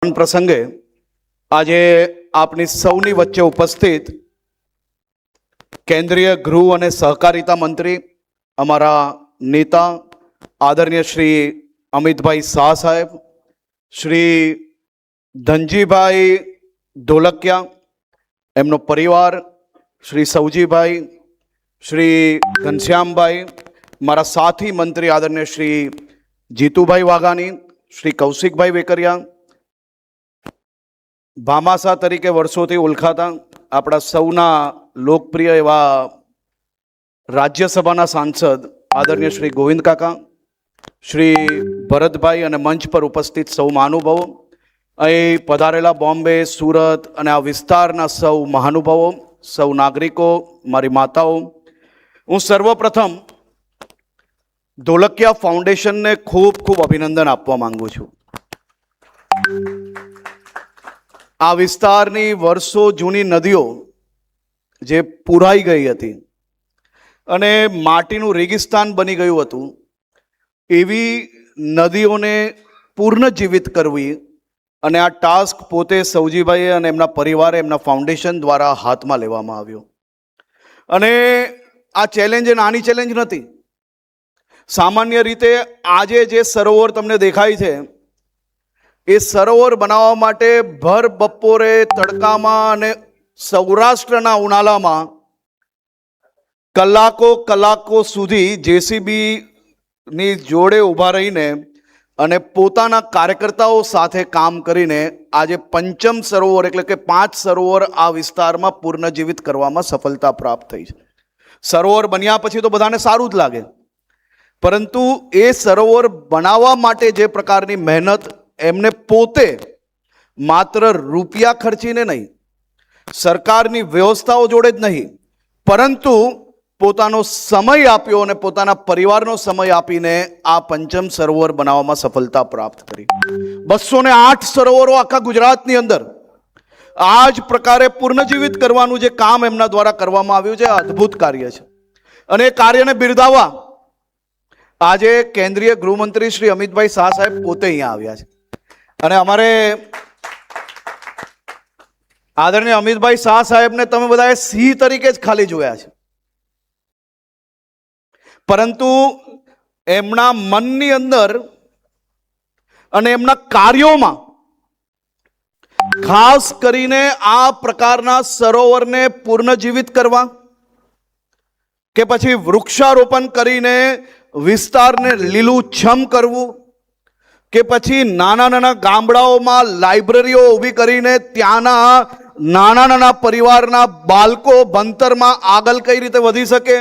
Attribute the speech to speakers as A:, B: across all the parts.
A: પ્રસંગે આજે આપની સૌની વચ્ચે ઉપસ્થિત કેન્દ્રીય ગૃહ અને સહકારિતા મંત્રી અમારા નેતા આદરણીય શ્રી અમિતભાઈ શાહ સાહેબ, શ્રી ધનજીભાઈ ઢોલકિયા, એમનો પરિવાર, શ્રી સૌજીભાઈ, શ્રી ઘનશ્યામભાઈ, મારા સાથી મંત્રી આદરણીય શ્રી જીતુભાઈ વાઘાણી, શ્રી કૌશિકભાઈ વેકરિયા, ભામાસા તરીકે વર્ષોથી ઓળખાતા આપણા સૌના લોકપ્રિય એવા રાજ્યસભાના સાંસદ આદરણીય શ્રી ગોવિંદ કાકા, શ્રી ભરતભાઈ અને મંચ પર ઉપસ્થિત સૌ મહાનુભાવો, અહીં પધારેલા બોમ્બે, સુરત અને આ વિસ્તારના સૌ મહાનુભાવો, સૌ નાગરિકો, મારી માતાઓ, હું સર્વપ્રથમ ઢોલકિયા ફાઉન્ડેશનને ખૂબ ખૂબ અભિનંદન આપવા માંગુ છું. આ વિસ્તારની વર્ષો જૂની નદીઓ જે પુરાઈ ગઈ હતી અને માટીનું રેગિસ્તાન બની ગયું હતું, એવી નદીઓને પુનર્જીવિત કરવી અને આ ટાસ્ક પોતે સૌજીભાઈએ અને એમના પરિવારે એમના ફાઉન્ડેશન દ્વારા હાથમાં લેવામાં આવ્યો. અને આ ચેલેન્જ એ નાની ચેલેન્જ નથી. સામાન્ય રીતે આજે જે સરોવર તમને દેખાય છે એ સરોવર બનાવવા માટે ભર બપોરે તડકામાં અને સૌરાષ્ટ્રના ઉનાળામાં કલાકો સુધી જેસીબીની જોડે ઊભા રહીને અને પોતાના કાર્યકર્તાઓ સાથે કામ કરીને આજે પંચમ સરોવર એટલે કે 5 સરોવર આ વિસ્તારમાં પુનર્જીવિત કરવામાં સફળતા પ્રાપ્ત થઈ છે. સરોવર બન્યા પછી તો બધાને સારું જ લાગે, પરંતુ એ સરોવર બનાવવા માટે જે પ્રકારની મહેનત એમને પોતે માત્ર રૂપિયા ખર્ચીને નહીં, સરકારની વ્યવસ્થાઓ જોડે જ નહીં, પરંતુ પોતાનો સમય આપ્યો અને પોતાના પરિવારનો સમય આપીને આ પંચમ સરોવર બનાવવામાં સફળતા પ્રાપ્ત કરી. 208 સરોવરો આખા ગુજરાતની અંદર આ જ પ્રકારે પુનર્જીવિત કરવાનું જે કામ એમના દ્વારા કરવામાં આવ્યું છે, અદ્ભુત કાર્ય છે. અને એ કાર્યને બિરદાવવા આજે કેન્દ્રીય ગૃહમંત્રી શ્રી અમિતભાઈ શાહ સાહેબ પોતે અહીંયા આવ્યા છે. અને અમારે આદરણીય અમિતભાઈ શાહ સાહેબને તમે બધાએ સિંહ તરીકે જ ખાલી જોયા છે, પરંતુ એમના મનની અંદર અને એમના કાર્યોમાં ખાસ કરીને આ પ્રકારના સરોવરને પુનર્જીવિત કરવા કે પછી વૃક્ષારોપણ કરીને વિસ્તારને લીલુંછમ કરવું કે પછી નાના ગામડાઓમાં લાઇબ્રેરીઓ ઊભી કરીને ત્યાંના નાના પરિવારના બાળકો ભણતરમાં આગળ કઈ રીતે વધી શકે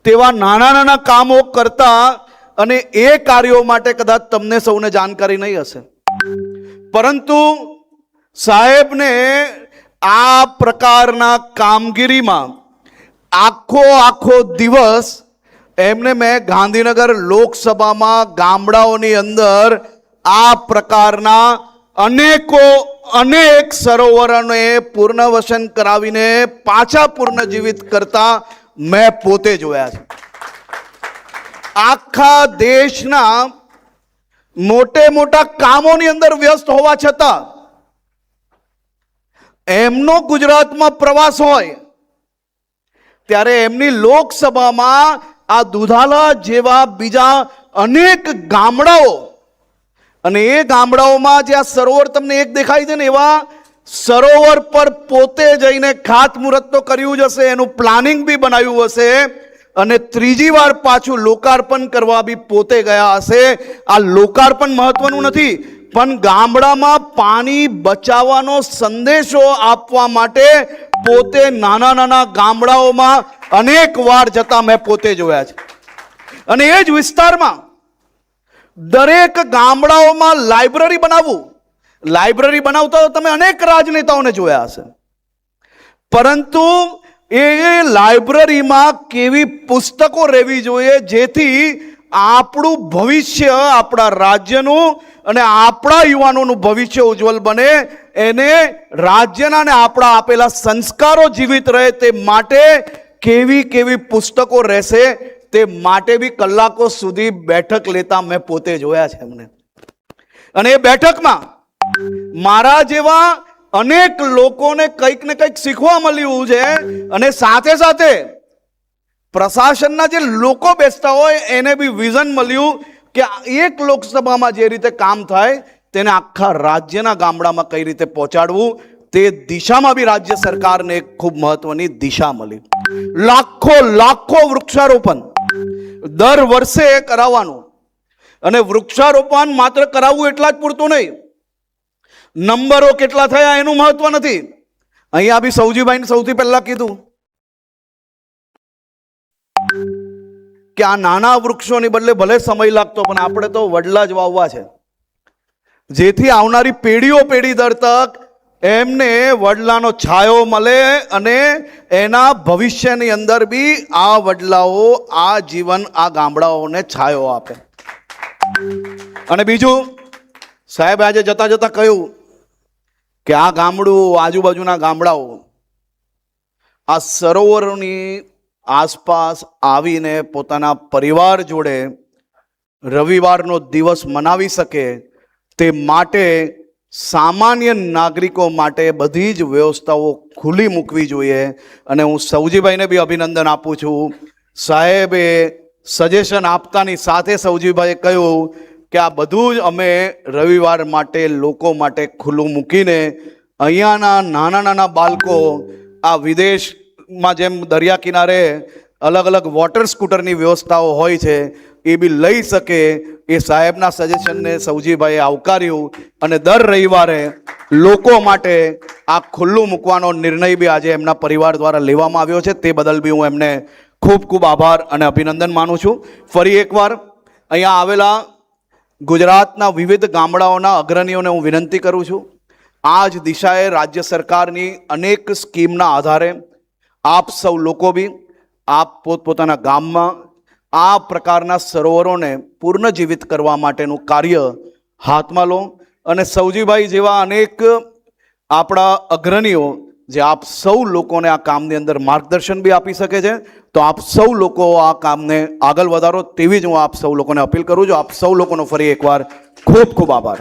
A: તેવા નાના કામો કરતા, અને એ કાર્યો માટે કદાચ તમને સૌને જાણકારી નહીં હશે, પરંતુ સાહેબને આ પ્રકારના કામગીરીમાં આખો દિવસ એમને મેં ગાંધીનગર લોકસભામાં ગામડાઓની અંદર આ પ્રકારના અનેક સરોવરોને પુનર્વસન કરાવીને પાછા પુનર્જીવિત કરતા મેં પોતે જોયા છે. આખા દેશના મોટા કામોની અંદર વ્યસ્ત હોવા છતાં એમનો ગુજરાતમાં પ્રવાસ હોય ત્યારે એમની લોકસભામાં આ દુધાલા જેવા બીજા અનેક ગામડાઓ, અને એ ગામડાઓમાં જે આ સરોવર તમને એક દેખાય છે ને, એવા સરોવર પર પોતે જઈને ખાતમુહૂર્ત તો કર્યું જ હશે, એનું પ્લાનિંગ બી બનાવ્યું હશે, અને ત્રીજી વાર પાછું લોકાર્પણ કરવા બી પોતે ગયા હશે. આ લોકાર્પણ મહત્વનું નથી, પણ ગામડામાં પાણી બચાવવાનો સંદેશો આપવા માટે પોતે નાના ગામડાઓમાં અનેક વાર જતા મેં પોતે જોયા છે. અને એ જ વિસ્તારમાં દરેક ગામડાઓમાં લાઇબ્રેરી બનાવતા તમે અનેક રાજનેતાઓને જોયા હશે, પરંતુ એ લાઇબ્રેરીમાં કેવી પુસ્તકો રહેવી જોઈએ જેથી આપણું ભવિષ્ય, આપણા રાજ્યનું અને આપણા યુવાનોનું ભવિષ્ય ઉજ્જવલ બને, એને રાજ્યના અને આપણા આપેલા સંસ્કારો જીવિત રહે તે માટે કેવી પુસ્તકો રહેશે તે માટે બી કલાકો સુધી બેઠક લેતા મેં પોતે જોયા છે એમને. અને એ બેઠકમાં મારા જેવા અનેક લોકોને કંઈક ને કંઈક શીખવા મળ્યું છે, અને સાથે સાથે પ્રશાસનના જે લોકો બેસતા હોય એને બી વિઝન મળ્યું કે એક લોકસભામાં જે રીતે કામ થાય તેને આખા રાજ્યના ગામડામાં કઈ રીતે પહોંચાડવું, તે દિશામાં બી રાજ્ય સરકારને એક ખૂબ મહત્વની દિશા મળી. લાખો વૃક્ષારોપણ દર વર્ષે કરાવવાનું, અને વૃક્ષારોપણ માત્ર કરાવવું એટલા જ પૂરતું નહીં, નંબરો કેટલા થયા એનું મહત્વ નથી. અહીંયા બી સૌજીભાઈને સૌથી પહેલા કીધું કે આ નાના વૃક્ષોની બદલે ભલે સમય લાગતો પણ આપણે તો વડલા જ વાવવા છે, જેથી આવનારી પેઢીઓ દર તક એમને વડલાનો છાયો મળે અને એના ભવિષ્યની અંદર બી આ વડલાઓ આ જીવન આ ગામડાઓને છાયો આપે. અને બીજું, સાહેબ આજે જતા જતા કહ્યું કે આ ગામડું, આજુબાજુના ગામડાઓ આ સરોવરોની આસપાસ આવીને પોતાના પરિવાર જોડે રવિવારનો દિવસ મનાવી શકે તે માટે સામાન્ય નાગરિકો માટે બધી જ વ્યવસ્થાઓ ખુલ્લી મૂકવી જોઈએ. અને હું સૌજીભાઈને બી અભિનંદન આપું છું. સાહેબે સજેશન આપતાની સાથે સૌજીભાઈએ કહ્યું કે આ બધું જ અમે રવિવાર માટે લોકો માટે ખુલ્લું મૂકીને અહીંયાના નાના બાળકો આ વિદેશમાં જેમ દરિયા કિનારે અલગ અલગ વોટર સ્કૂટરની વ્યવસ્થાઓ હોય છે એ બી લઈ શકે, એ સાહેબના સજેશનને સૌજીભાઈએ આવકાર્યું અને દર રવિવારે લોકો માટે આ ખુલ્લું મૂકવાનો નિર્ણય બી આજે એમના પરિવાર દ્વારા લેવામાં આવ્યો છે. તે બદલ બી હું એમને ખૂબ આભાર અને અભિનંદન માનું છું. ફરી એકવાર અહીંયા આવેલા ગુજરાતના વિવિધ ગામડાઓના અગ્રણીઓને હું વિનંતી કરું છું, આ જ દિશાએ રાજ્ય સરકારની અનેક સ્કીમના આધારે આપ સૌ લોકો બી આપ પોતપોતાના ગામમાં આ પ્રકારના સરોવરોને પુનર્જીવિત કરવા માટેનું કાર્ય હાથમાં લો. અને સૌજીભાઈ જેવા અનેક આપણા અગ્રણીઓ જે આપ સૌ લોકોને આ કામની અંદર માર્ગદર્શન બી આપી શકે છે, તો આપ સૌ લોકો આ કામને આગળ વધારો તેવી જ હું આપ સૌ લોકોને અપીલ કરું છું. આપ સૌ લોકોનો ફરી એકવાર ખૂબ આભાર.